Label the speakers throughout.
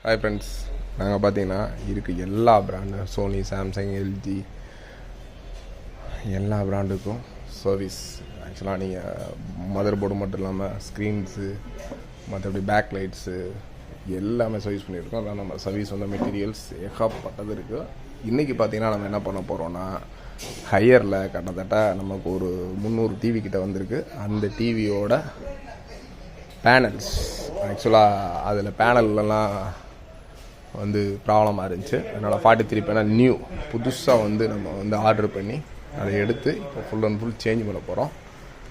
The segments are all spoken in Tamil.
Speaker 1: ஹாய் ஃப்ரெண்ட்ஸ், நாங்கள் பார்த்தீங்கன்னா இருக்குது எல்லா பிராண்டு சோனி, சாம்சங், எல்ஜி எல்லா பிராண்டுக்கும் சர்வீஸ். ஆக்சுவலாக நீங்கள் மதர் போர்டு மட்டும் இல்லாமல் ஸ்க்ரீன்ஸு, மற்றபடி பேக் லைட்ஸு எல்லாமே சர்வீஸ் பண்ணியிருக்கோம். அதான் நம்ம சர்வீஸ் வந்து மெட்டீரியல்ஸ் ஏகப்பட்டது இருக்குது. இன்றைக்கி பார்த்தீங்கன்னா நம்ம என்ன பண்ண போகிறோன்னா, ஹையரில் கிட்டத்தட்ட நமக்கு ஒரு 300 டிவி கிட்ட வந்திருக்கு. அந்த டிவியோட பேனல்ஸ், ஆக்சுவலாக அதில் பேனல்லாம் வந்து ப்ராப்ளமாக இருந்துச்சு. அதனால் 43 பேனல் நியூ புதுசாக வந்து நம்ம வந்து ஆர்டர் பண்ணி அதை எடுத்து இப்போ ஃபுல் அண்ட் ஃபுல் சேஞ்ச் பண்ண போகிறோம்.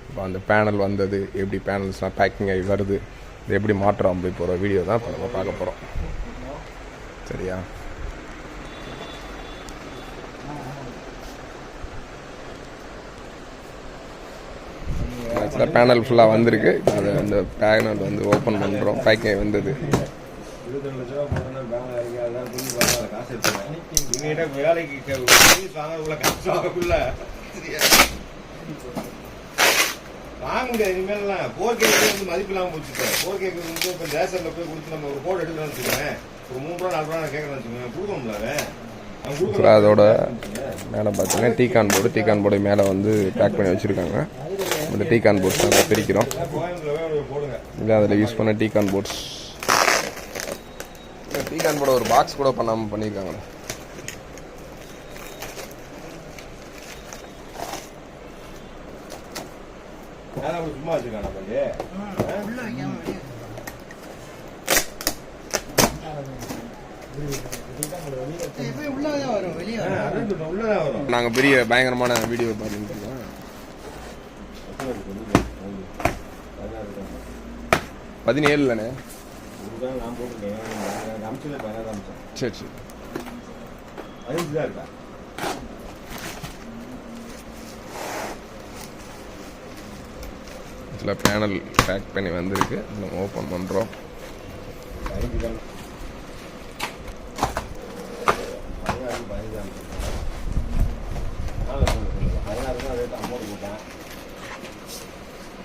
Speaker 1: இப்போ அந்த பேனல் வந்தது, எப்படி பேனல்ஸ்லாம் பேக்கிங் ஆகி வருது, இது எப்படி மாற்றம் அப்படி போகிற வீடியோ தான் இப்போ நம்ம பார்க்க போகிறோம். சரியா? ஆக்சுவலாக பேனல் ஃபுல்லாக வந்திருக்கு. அதை அந்த பேனல் வந்து ஓப்பன் பண்ணுறோம். பேக்கிங் வந்தது.
Speaker 2: 22 லட்சம் போட்டோன்னா பேங்க் அடிக்காதான் துணி வாங்க காசு எடுத்துருவேன். இவங்ககிட்ட வேலைக்கு வாங்கக்குள்ள காசு வாங்கக்குள்ள வாங்க முடியாது. இனிமேலாம் 4K வந்து மதிப்பு இல்லாமல் போச்சுட்டேன். 4K வந்து இப்போ தேசத்தில் போய் கொடுத்து நம்ம ஒரு கோட் எடுக்கலாம்னு வச்சுக்கோங்க, ஒரு 3 ரூபா 4 ரூபா நான் கேட்கறேன்னு வச்சுக்கோங்க, கொடுக்கணும்ல.
Speaker 1: அதோட மேலே பார்த்தீங்கன்னா டீகான் போர்டு மேலே வந்து பேக் பண்ணி வச்சுருக்காங்க. இந்த டீகான் போர்ட்ஸ் நம்ம பிரிக்கிறோம். இல்லை அதில் யூஸ் பண்ண டீகான் போர்ட்ஸ், டீகான் போர்டு ஒரு பாக்ஸ் கூட பண்ணாமல் பண்ணியிருக்காங்க.
Speaker 2: சும்மா வச்சுக்கான
Speaker 1: நாங்கள் பெரிய பயங்கரமான வீடியோ பார்த்துருக்கோம். 17 சரி சரி இதில் பேனல் பேக் பண்ணி வந்திருக்கு. நம்ம ஓப்பன் பண்ணுறோம்.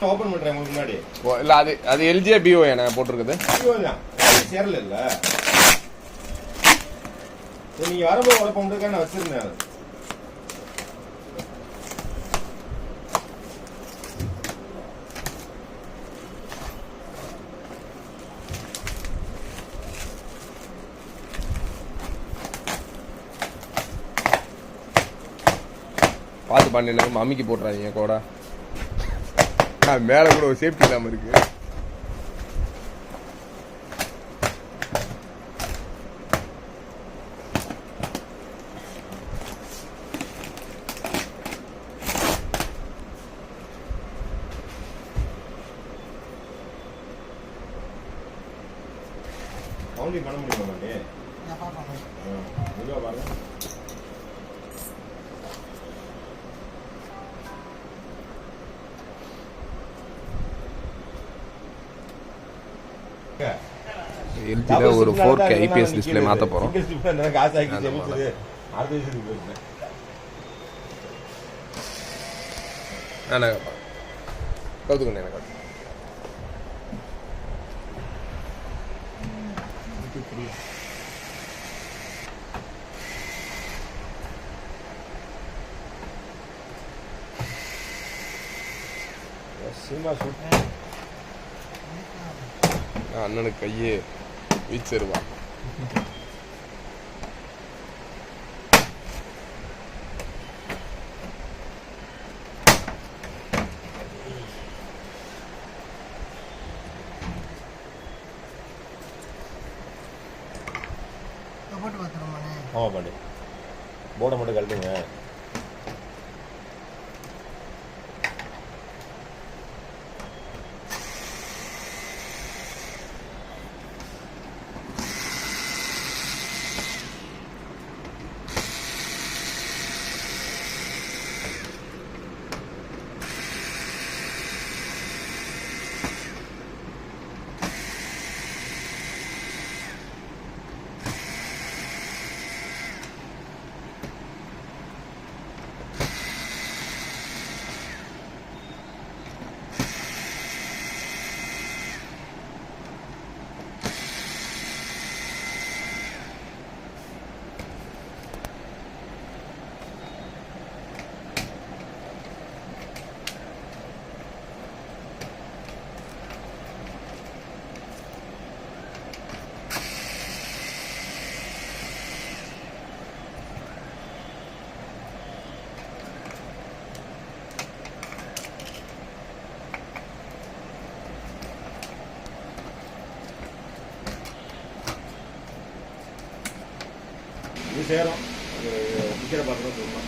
Speaker 2: ஓபன் பண்றேன் முன்னாடி.
Speaker 1: இல்ல அது எல்ஜியா பிஓ என்ன போட்டிருக்குது?
Speaker 2: பிஓ தான். சேரல இல்ல. நீங்க வரும்போது ஓபன் பண்றதுக்கு நான் வச்சிருந்தேன்.
Speaker 1: பார்த்து பண்ணி மம்மிக்கு போட்டுறாதீங்க கூட. மேலே கூட ஒரு சேஃப்டி இல்லாமல் இருக்கு.
Speaker 2: கவுண்டிங் பண்ண முடியுமா மாட்டே? பாருங்க.
Speaker 1: எல்ஜில ஒரு 4K ஐபிஎஸ் டிஸ்பிளே மாற்ற போகிறோம். கவுத்துக்கணும் எனக்கு. அண்ணனுக்கு கையே வீச்சிருவா.
Speaker 2: போர்டை மட்டும் கழட்டுங்க. இது சேரும் பிக்சரை பார்த்து தான் சொல்லணும்.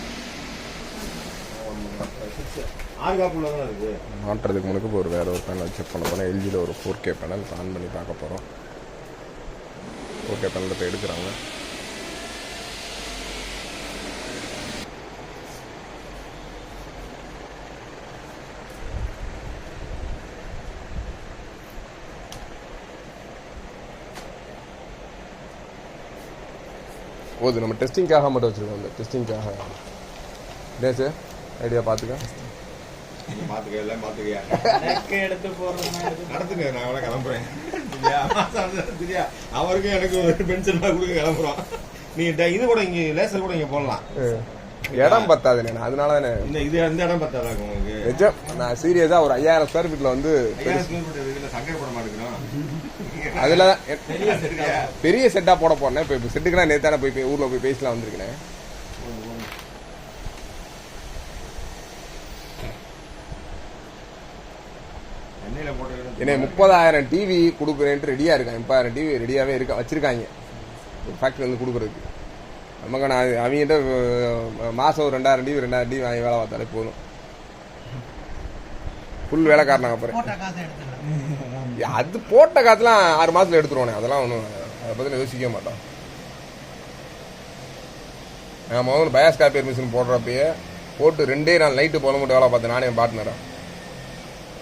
Speaker 2: 6 காப்பு உள்ளதான் இருக்குது.
Speaker 1: மாட்டுறதுக்கு முன்னாடி இப்போ ஒரு வேறு ஒரு பேனல் செக் பண்ண போனால் எல்ஜியில் ஒரு 4K பேனல் ஆன் பண்ணி பார்க்க போகிறோம். 4K பேனல் இப்போ எடுக்கிறாங்க. போது நம்ம டெஸ்டிங்காக மட்டும் வச்சுருக்கோம். இந்த டெஸ்டிங்காக என்ன சார் ஐடியா பார்த்துக்க
Speaker 2: மாத்துக்க எல்லாம் மாத்துக்கையா
Speaker 3: எடுத்து போடுறது
Speaker 2: நடத்துங்க. நான் அவளை கிளம்புறேன். சரியா? அவருக்கும் எனக்கு ஒரு பென்ஷன் கொடுக்க கிளம்புறோம். நீ இது கூட இங்க லேசர் கூட இங்க போடலாம்.
Speaker 1: இடம் பத்தாது. நான் அதனால தானே
Speaker 2: இந்த இடம் பத்தாதா உங்களுக்கு?
Speaker 1: நிஜம். நான் சீரியஸாக ஒரு 5000 ஸ்கொயர் ஃபீட்டில் வந்து
Speaker 2: சங்கடப்பட மாட்டேங்கிறோம்.
Speaker 1: அதில் பெரிய செட்டாக போட போறேன். இப்போ செட்டுக்குனா நேத்தானே போய் ஊரில் போய் பேசலாம் வந்திருக்கேன். என்ன 30,000 டிவி கொடுக்குறேன்ட்டு ரெடியாக இருக்காங்க. 30,000 டிவி ரெடியாகவே வச்சுருக்காங்க ஒரு ஃபேக்ட்ரி வந்து கொடுக்குறதுக்கு. நமக்கு நான் அவங்ககிட்ட மாதம் ஒரு 2,000 டிவி வாங்கி வேலை பார்த்தாலே போதும். ஃபுல் வேலைக்காரனாங்க. அப்புறம் அது போட்ட காற்றுலாம் 6 மாதத்தில் எடுத்துருவானே. அதெல்லாம் ஒன்றும் அதை பற்றி யோசிக்க மாட்டோம். நான் முதல்ல பயாஸ் காப்பியர் மிஷின் போடுறப்பயே போட்டு 2 நாள் நைட்டு போல மட்டும் வேலை பார்த்தேன். நானே என் பார்ட்னரேன்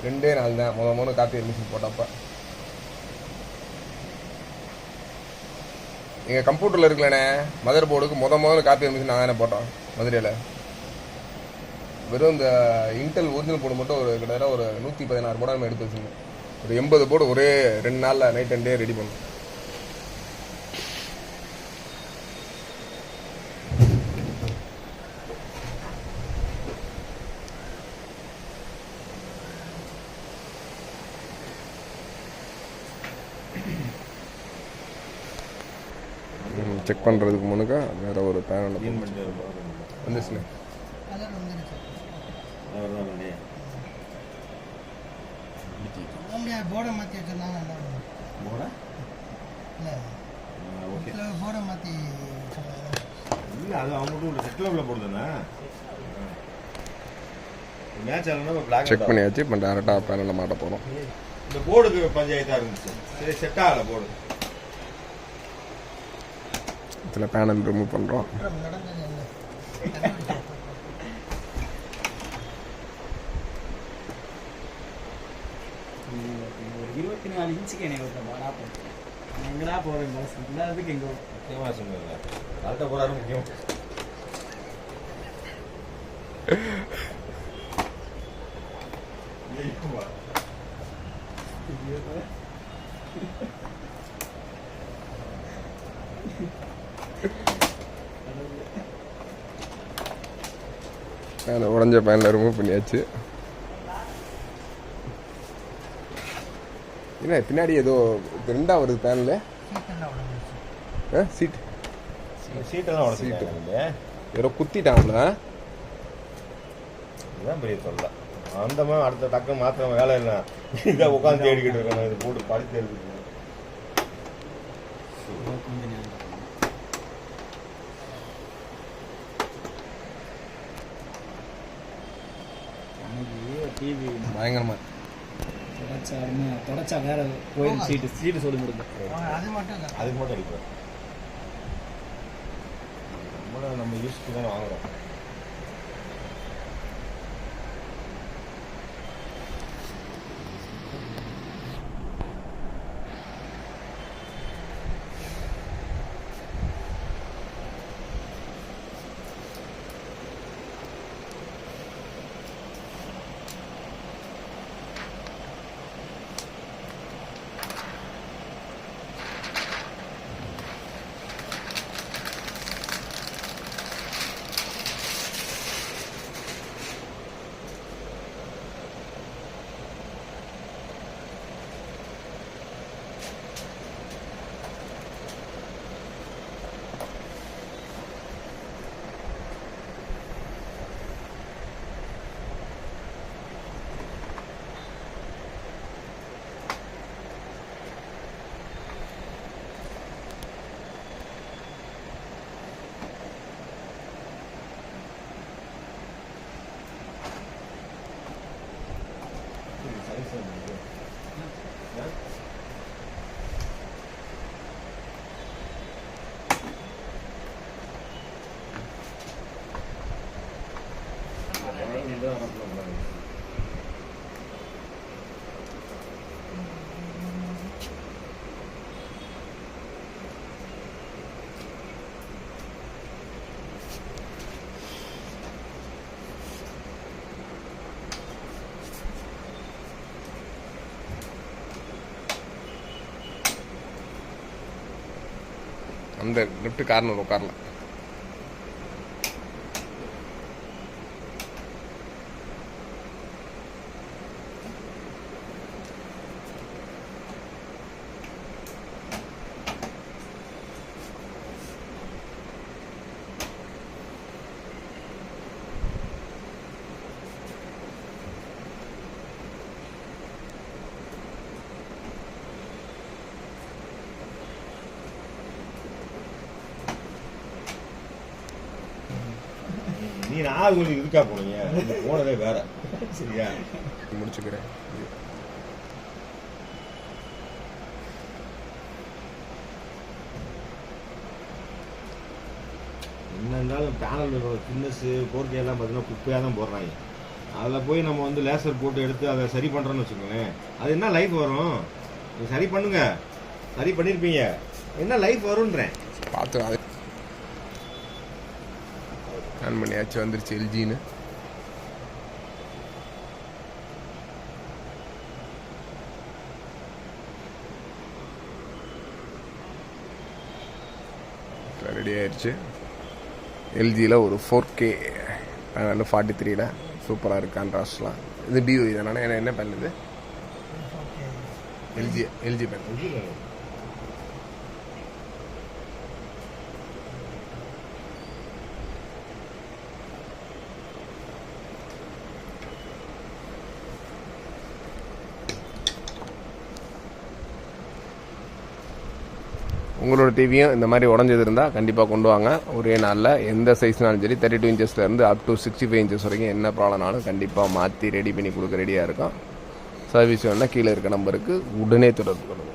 Speaker 1: 2 நாள் தான் முதல் காப்பியர் மிஷின் போட்டப்ப. எங்கள் கம்ப்யூட்டரில் இருக்கலண்ணே மதர் போர்டுக்கு முதல்ல காப்பியர் மிஷின் நாங்கள் தானே போட்டோம் மதுரையில். வெறும் இந்த இன்டெல் ஒரிஜினல் போர்டு மட்டும் ஒரு கிட்டத்தட்ட ஒரு 116 போர்டு நம்ம எடுத்து வச்சுருந்தோம். ஒரு 80 போர்டு ஒரே 2 நாளில் நைட் அண்ட் டே ரெடி பண்ணோம். செக் பண்ணுறதுக்கு முன்னுக்கா வேறு ஒரு பேனல் வந்துச்சுண்ணே.
Speaker 3: போர்டை மாற்றி வச்சிருந்தாங்க. போர்டை மாற்றி
Speaker 2: இல்லை அது அவங்க செட்டில் உள்ள போடுதுண்ணா. மேட்ச் ஆகலன்னா
Speaker 1: செக் பண்ணியாச்சு. இப்போ டேரெக்டாக பேனலில் மாட்ட போகிறோம்.
Speaker 2: இந்த போர்டுக்கு பஞ்சாயத்தாக இருந்துச்சு. சரி செட் ஆகலை போர்டு.
Speaker 1: இதில் பேனல் ரிமூவ் பண்ணுறோம்.
Speaker 3: ஒரு 24 இன்ச்சுக்கு என்னை எங்கடா போகிறேன் இல்லாததுக்கு எங்கே
Speaker 2: முக்கியமாக சொன்னதில்ல. கரெக்டாக போகிறாரு முக்கியம்.
Speaker 1: பேனல் உடஞ்ச பேனலை ரிமூவ் பண்ணியாச்சு. என்ன பின்னாடி ஏதோ 2 வருது பேனலு. சீட்
Speaker 2: சீட்டெல்லாம் உடச்சிட்டு
Speaker 1: ஏதோ குத்திட்டாங்கள.
Speaker 2: இதுதான் பெரிய தொல்லை. அந்த மாதிரி அடுத்த டக்கு மாத்திரம் வேலை இல்லை. இதை உட்காந்து தேடிக்கிட்டு இருக்கணும். இது போட்டு படித்து எடுத்துட்டு
Speaker 3: டிவி
Speaker 1: பயங்கரமா
Speaker 3: தொடச்சா வேற கோயில் சீட்டு சொல்லி முடிஞ்சு
Speaker 2: அதுக்கு மட்டும் அடிப்போம். நம்ம யூஸ்க்கு தானே வாங்குறோம்.
Speaker 3: வாங்கிட்டு வரப்போ
Speaker 1: அந்த லெஃப்ட் கார்னர் உட்காரலாம்.
Speaker 2: நீ 4 மணிக்கு இருக்கா போனீங்க, போனதே வேற. சரியா
Speaker 1: முடிச்சுக்கிறேன்.
Speaker 2: என்ன இருந்தாலும் பேனலோட தின்னஸ் 4K எல்லாம் பார்த்தீங்கன்னா குப்பையாக தான் போடுறாங்க. அதில் போய் நம்ம வந்து லேசர் போட்டு எடுத்து அதை சரி பண்ணுறோன்னு வச்சுக்கோங்களேன், அது என்ன லைஃப் வரும்? நீ சரி பண்ணுங்க, சரி பண்ணியிருப்பீங்க, என்ன லைஃப் வரும்ன்றேன்.
Speaker 1: பார்த்து அது ஆன் பண்ணியாச்சு, வந்துருச்சு எல்ஜின்னு. ரெடி ஆயிடுச்சு. எல்ஜியில் ஒரு 4K பேனல் 43ல் சூப்பராக இருக்குது. கான்ட்ராஸ்ட்லாம் இது டியூ தானே? என்ன பேனல் இது? LG panel. உங்களோட டிவியும் இந்த மாதிரி உடஞ்சது இருந்தால் கண்டிப்பாக கொண்டு வாங்க. ஒரே நாளில் எந்த சைஸ்னாலும் சரி, 32 இன்ச்சஸ்லேருந்து அப் டு 65 இன்ச்சஸ் வரைக்கும் என்ன ப்ராப்ளம்னாலும் கண்டிப்பாக மாற்றி ரெடி பண்ணி கொடுக்க ரெடியாக இருக்கும். சர்வீஸ் வேணுன்னா கீழே இருக்க நம்பருக்கு உடனே தொடர்பு கொள்ளுங்கள்.